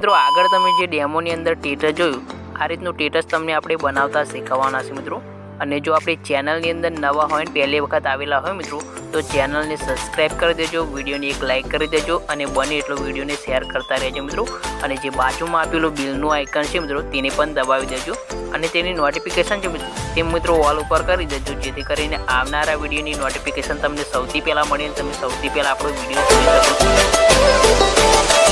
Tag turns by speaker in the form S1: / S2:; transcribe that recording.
S1: મિત્રો આગળ તમે જે ડેમોની અંદર ટેટસ જોયું આ રીતનું ટેટસ તમને આપણે બનાવતા શીખવવાના છે મિત્રો। અને જો આપણી ચેનલની અંદર નવા હોય ને પહેલી વખત આવેલા હોય મિત્રો તો ચેનલને સબસ્ક્રાઈબ કરી દેજો, વિડીયોને એક લાઇક કરી દેજો અને બને એટલો વિડીયોને શેર કરતા રહેજો મિત્રો। અને જે બાજુમાં આપેલું બિલનું આઇકન છે મિત્રો તેને પણ દબાવી દેજો અને તેની નોટિફિકેશન છે તે મિત્રો ઓલ ઉપર કરી દેજો, જેથી કરીને આવનારા વિડીયોની નોટિફિકેશન તમને સૌથી પહેલાં મળે અને તમે સૌથી પહેલાં આપણો વિડીયો જોઈ શકો છો।